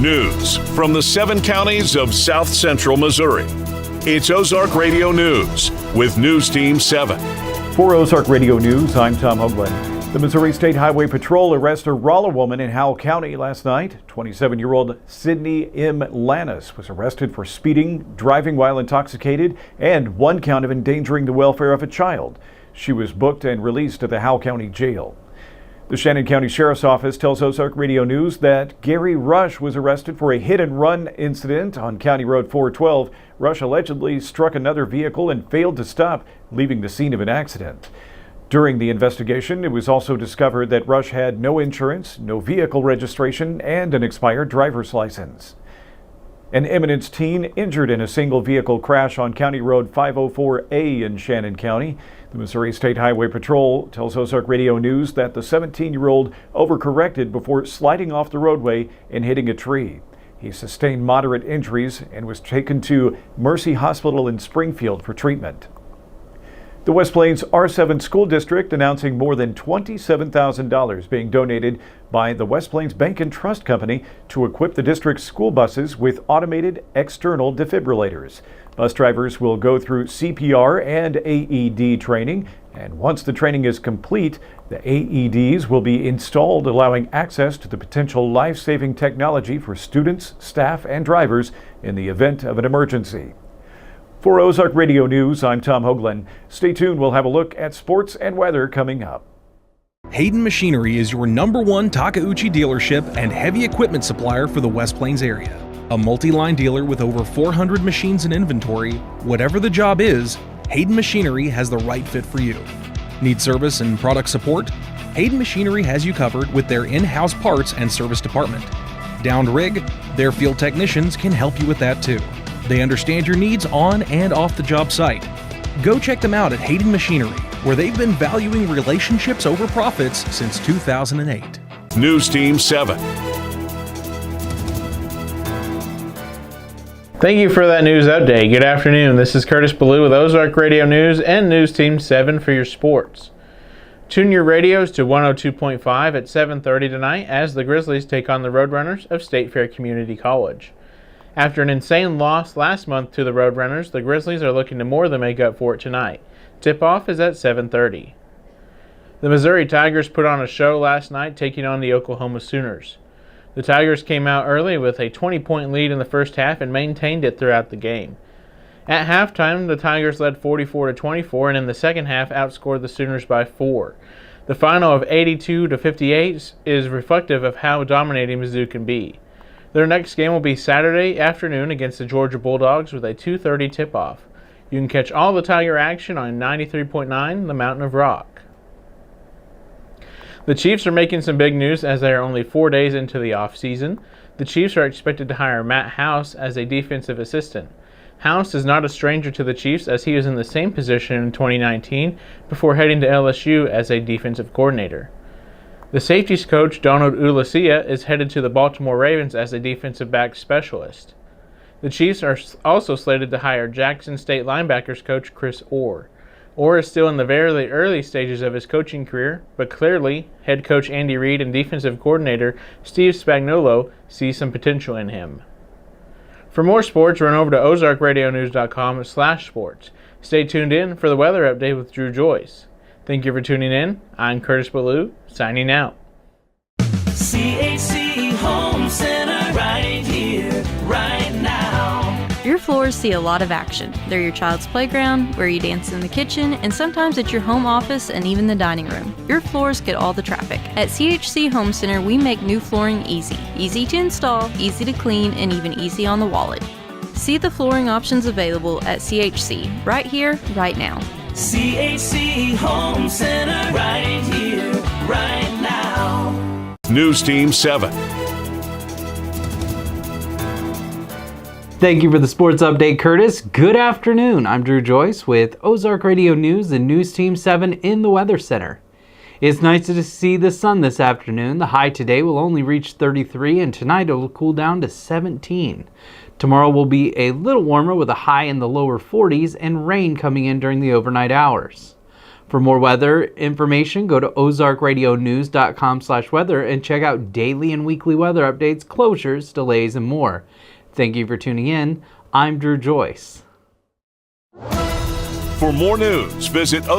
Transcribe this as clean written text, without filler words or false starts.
News from the 7 counties of South Central Missouri. It's Ozark Radio News with News Team 7. For Ozark Radio News, I'm Tom Hoagland. The Missouri State Highway Patrol arrested a Rolla woman in Howell County last night. 27-year-old Sydney M. Lannis was arrested for speeding, driving while intoxicated, and 1 count of endangering the welfare of a child. She was booked and released at the Howell County Jail. The Shannon County Sheriff's Office tells Ozark Radio News that Gary Rush was arrested for a hit-and-run incident on County Road 412. Rush allegedly struck another vehicle and failed to stop, leaving the scene of an accident. During the investigation, it was also discovered that Rush had no insurance, no vehicle registration, and an expired driver's license. An Eminence teen injured in a single vehicle crash on County Road 504A in Shannon County. The Missouri State Highway Patrol tells Ozark Radio News that the 17-year-old overcorrected before sliding off the roadway and hitting a tree. He sustained moderate injuries and was taken to Mercy Hospital in Springfield for treatment. The West Plains R7 School District announcing more than $27,000 being donated by the West Plains Bank and Trust Company to equip the district's school buses with automated external defibrillators. Bus drivers will go through CPR and AED training, and once the training is complete, the AEDs will be installed, allowing access to the potential life-saving technology for students, staff, and drivers in the event of an emergency. For Ozark Radio News, I'm Tom Hoagland. Stay tuned, we'll have a look at sports and weather coming up. Hayden Machinery is your #1 Takeuchi dealership and heavy equipment supplier for the West Plains area. A multi-line dealer with over 400 machines in inventory, whatever the job is, Hayden Machinery has the right fit for you. Need service and product support? Hayden Machinery has you covered with their in-house parts and service department. Downed rig? Their field technicians can help you with that too. They understand your needs on and off the job site. Go check them out at Hayden Machinery, where they've been valuing relationships over profits since 2008. News Team 7. Thank you for that news update. Good afternoon. This is Curtis Ballou with Ozark Radio News and News Team 7 for your sports. Tune your radios to 102.5 at 7:30 tonight as the Grizzlies take on the Roadrunners of State Fair Community College. After an insane loss last month to the Roadrunners, the Grizzlies are looking to more than make up for it tonight. Tip-off is at 7:30. The Missouri Tigers put on a show last night taking on the Oklahoma Sooners. The Tigers came out early with a 20-point lead in the first half and maintained it throughout the game. At halftime, the Tigers led 44-24 and in the second half outscored the Sooners by 4. The final of 82-58 is reflective of how dominating Mizzou can be. Their next game will be Saturday afternoon against the Georgia Bulldogs with a 2:30 tip-off. You can catch all the Tiger action on 93.9 The Mountain of Rock. The Chiefs are making some big news as they are only 4 days into the offseason. The Chiefs are expected to hire Matt House as a defensive assistant. House is not a stranger to the Chiefs as he was in the same position in 2019 before heading to LSU as a defensive coordinator. The safeties coach, Donald Ulacia, is headed to the Baltimore Ravens as a defensive back specialist. The Chiefs are also slated to hire Jackson State linebackers coach Chris Orr. Orr is still in the very early stages of his coaching career, but clearly, head coach Andy Reid and defensive coordinator Steve Spagnuolo see some potential in him. For more sports, run over to ozarkradionews.com/sports. Stay tuned in for the weather update with Drew Joyce. Thank you for tuning in. I'm Curtis Ballou, signing out. CHC Home Center right here, right now. Your floors see a lot of action. They're your child's playground, where you dance in the kitchen, and sometimes it's your home office and even the dining room. Your floors get all the traffic. At CHC Home Center, we make new flooring easy. Easy to install, easy to clean, and even easy on the wallet. See the flooring options available at CHC, right here, right now. CHC Home Center right here, right now. News Team 7. Thank you for the sports update, Curtis. Good afternoon. I'm Drew Joyce with Ozark Radio News and News Team 7 in the Weather Center. It's nice to see the sun this afternoon. The high today will only reach 33 and tonight it will cool down to 17. Tomorrow will be a little warmer with a high in the lower 40s and rain coming in during the overnight hours. For more weather information, go to ozarkradionews.com/weather and check out daily and weekly weather updates, closures, delays, and more. Thank you for tuning in. I'm Drew Joyce. For more news, visit